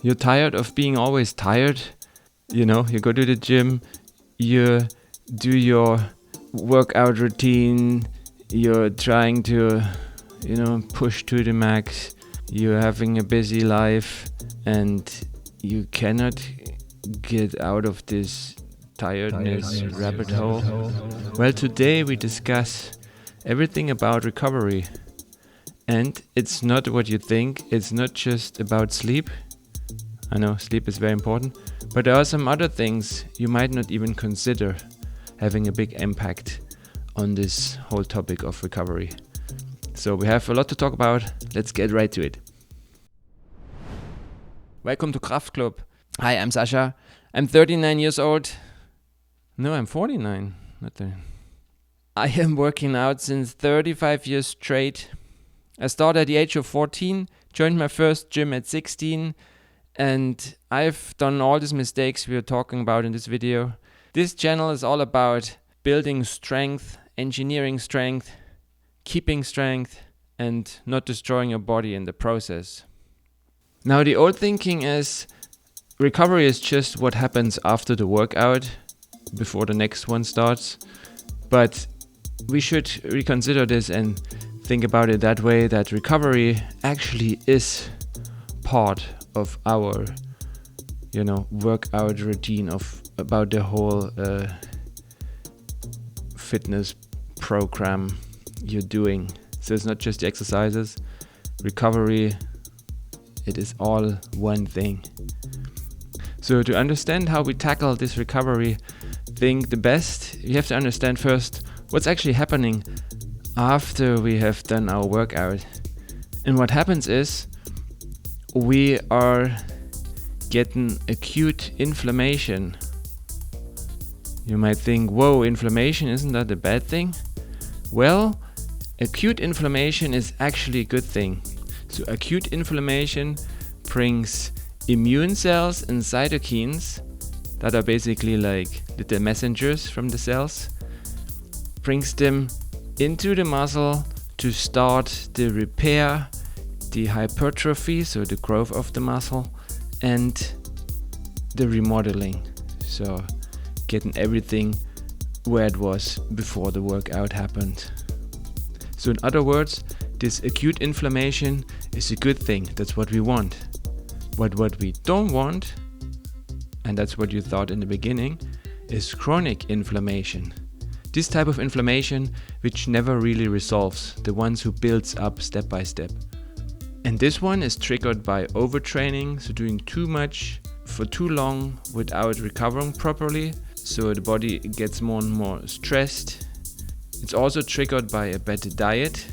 You're tired of being always tired. You go to the gym, you do your workout routine, you're trying to, push to the max. You're having a busy life and you cannot get out of this tiredness rabbit hole. Well, today we discuss everything about recovery. And it's not what you think. It's not just about sleep. I know sleep is very important, but there are some other things you might not even consider having a big impact on this whole topic of recovery. So we have a lot to talk about. Let's get right to it. Welcome to KraftClub. Hi, I'm Sasha. I'm 39 years old. No, I'm 49. Not 30. I am working out since 35 years straight. I started at the age of 14, joined my first gym at 16, and I've done all these mistakes we are talking about in this video. This channel is all about building strength, engineering strength, keeping strength, and not destroying your body in the process. Now, the old thinking is recovery is just what happens after the workout, before the next one starts. But we should reconsider this and think about it that way, that recovery actually is part of our, workout routine about the whole fitness program you're doing. So it's not just the exercises. Recovery, it is all one thing. So to understand how we tackle this recovery thing the best, you have to understand first what's actually happening after we have done our workout. And what happens is we are getting acute inflammation. You might think, whoa, inflammation, isn't that a bad thing? Well, acute inflammation is actually a good thing. So acute inflammation brings immune cells and cytokines that are basically like little messengers from the cells, brings them into the muscle to start the repair, the hypertrophy, so the growth of the muscle, and the remodeling, so getting everything where it was before the workout happened. So in other words, this acute inflammation is a good thing. That's what we want. But what we don't want, and that's what you thought in the beginning, is chronic inflammation. This type of inflammation which never really resolves, the ones who builds up step by step. And this one is triggered by overtraining, so doing too much for too long without recovering properly, so the body gets more and more stressed. It's also triggered by a bad diet.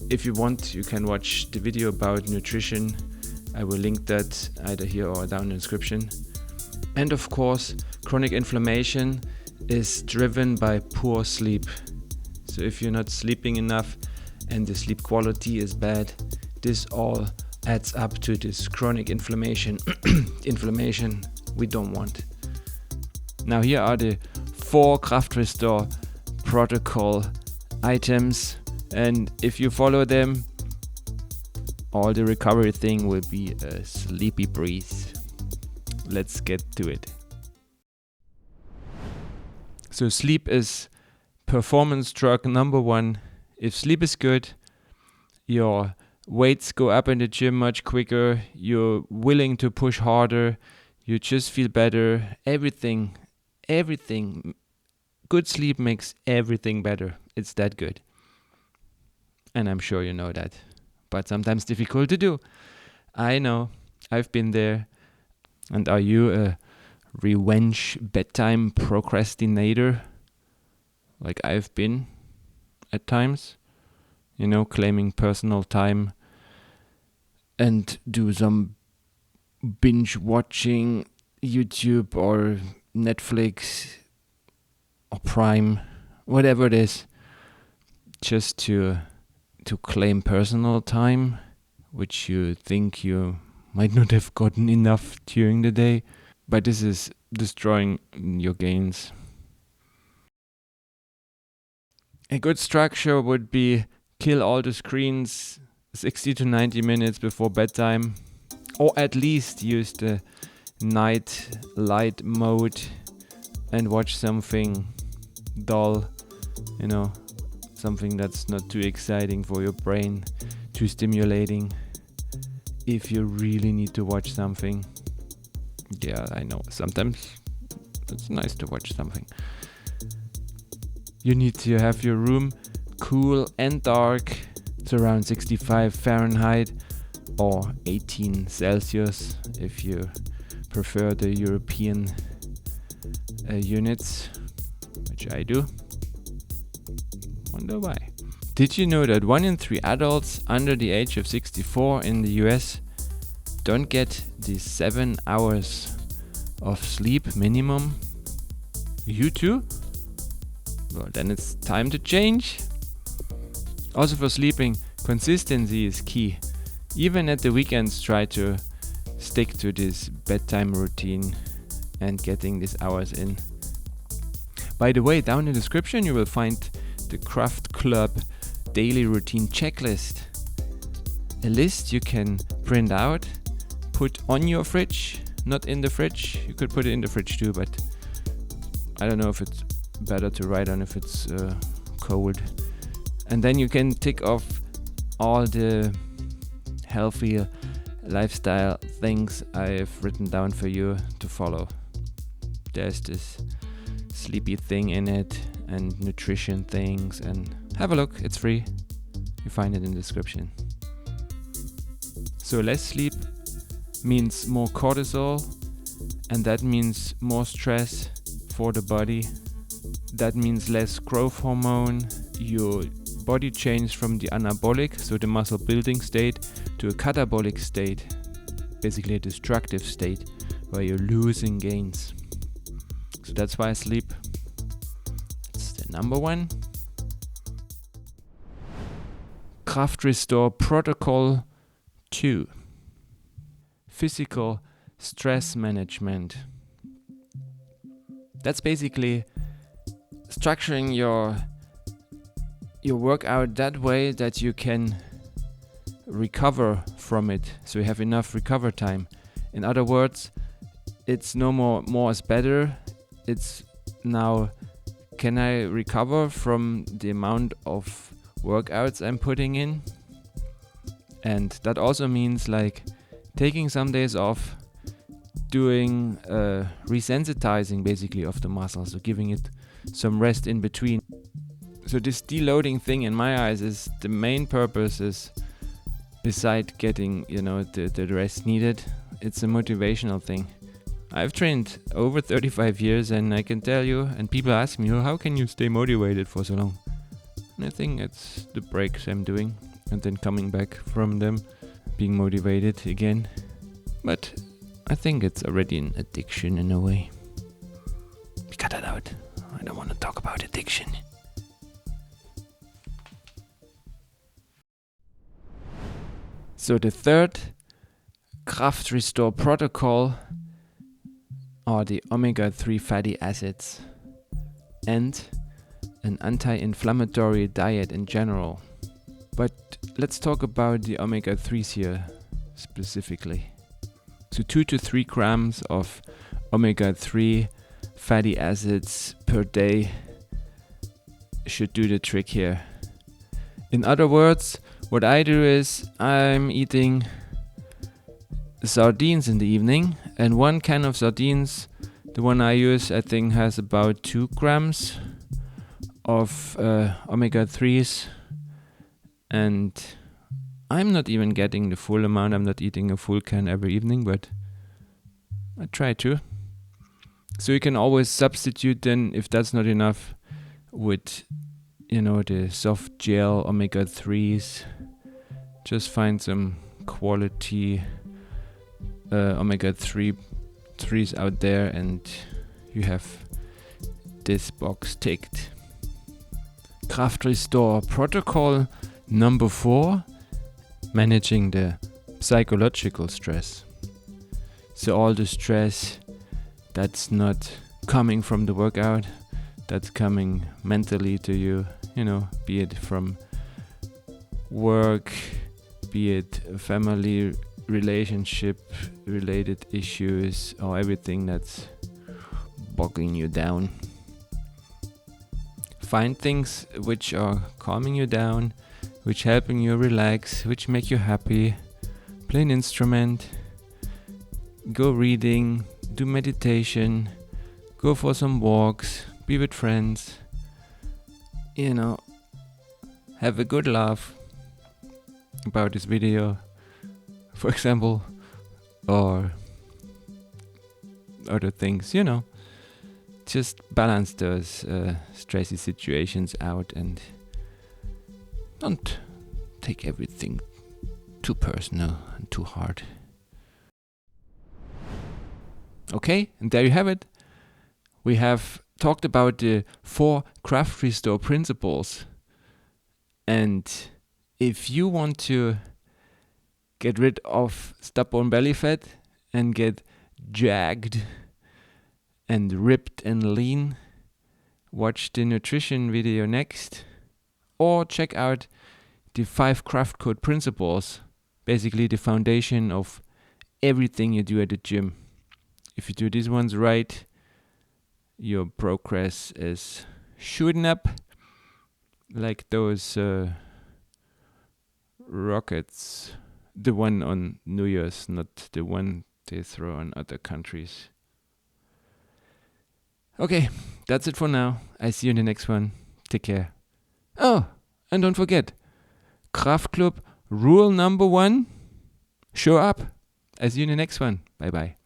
If you want, you can watch the video about nutrition. I will link that either here or down in the description. And of course, chronic inflammation is driven by poor sleep. So if you're not sleeping enough and the sleep quality is bad, this all adds up to this chronic inflammation inflammation we don't want. Now here are the 4 Kraft Restore protocol items, and if you follow them, all the recovery thing will be a sleepy breeze. Let's get to it. So sleep is performance drug number 1. If sleep is good, your weights go up in the gym much quicker, you're willing to push harder, you just feel better, everything. Good sleep makes everything better. It's that good. And I'm sure you know that. But sometimes difficult to do. I know, I've been there. And are you a revenge bedtime procrastinator? Like I've been at times, claiming personal time and do some binge watching YouTube or Netflix or Prime, whatever it is, just to claim personal time, which you think you might not have gotten enough during the day, but this is destroying your gains. A good structure would be kill all the screens 60 to 90 minutes before bedtime. or at least use the night light mode and watch something dull, something that's not too exciting for your brain, too stimulating. If you really need to watch something, yeah, I know, sometimes it's nice to watch something. You need to have your room cool and dark. It's around 65 Fahrenheit or 18 Celsius if you prefer the European units, which I do. Wonder why. Did you know that 1 in 3 adults under the age of 64 in the US don't get the 7 hours of sleep minimum? You too? Well, then it's time to change. Also for sleeping, consistency is key. Even at the weekends, try to stick to this bedtime routine and getting these hours in. By the way, down in the description you will find the KraftClub daily routine checklist. A list you can print out, put on your fridge, not in the fridge. You could put it in the fridge too, but I don't know if it's better to write on if it's cold. And then you can tick off all the healthy lifestyle things I've written down for you to follow. There's this sleepy thing in it and nutrition things, and have a look, it's free. You find it in the description. So less sleep means more cortisol, and that means more stress for the body. That means less growth hormone. Your body changes from the anabolic, so the muscle building state, to a catabolic state, basically a destructive state where you're losing gains. So that's why sleep, it's the number one. Kraft Restore Protocol 2. Physical stress management. That's basically structuring your workout that way that you can recover from it, so you have enough recover time. In other words, it's no more is better. It's now, can I recover from the amount of workouts I'm putting in? And that also means like taking some days off, doing resensitizing basically of the muscle, so giving it some rest in between. So this deloading thing in my eyes is the main purpose, is beside getting the rest needed, it's a motivational thing. I've trained over 35 years and I can tell you, and people ask me, how can you stay motivated for so long? And I think it's the breaks I'm doing and then coming back from them, being motivated again. But I think it's already an addiction in a way. Cut that out. I don't want to talk about addiction. So the third Kraft Restore protocol are the omega-3 fatty acids and an anti-inflammatory diet in general. But let's talk about the omega-3s here specifically. So 2 to 3 grams of omega-3 fatty acids per day should do the trick here. In other words, what I do is I'm eating sardines in the evening, and one can of sardines, the one I use, I think has about 2 grams of omega-3s, and I'm not even getting the full amount. I'm not eating a full can every evening, but I try to. So you can always substitute then, if that's not enough, with the soft gel omega-3s. Just find some quality omega-3s out there and you have this box ticked. Kraft Restore protocol number 4, managing the psychological stress. So all the stress that's not coming from the workout, that's coming mentally to you, be it from work, be it family relationship related issues or everything that's bogging you down. Find things which are calming you down, which helping you relax, which make you happy. Play an instrument, go reading, do meditation, go for some walks, be with friends, have a good laugh about this video, for example, or other things, just balance those stressy situations out and don't take everything too personal and too hard. Okay, and there you have it. We have talked about the 4 craft restore principles. And if you want to get rid of stubborn belly fat and get jagged and ripped and lean, watch the nutrition video next, or check out the 5 craft code principles, basically the foundation of everything you do at the gym. If you do these ones right, your progress is shooting up like those rockets. The one on New Year's, not the one they throw on other countries. Okay, that's it for now. I see you in the next one. Take care. Oh, and don't forget, KraftClub rule number 1, show up. I see you in the next one. Bye bye.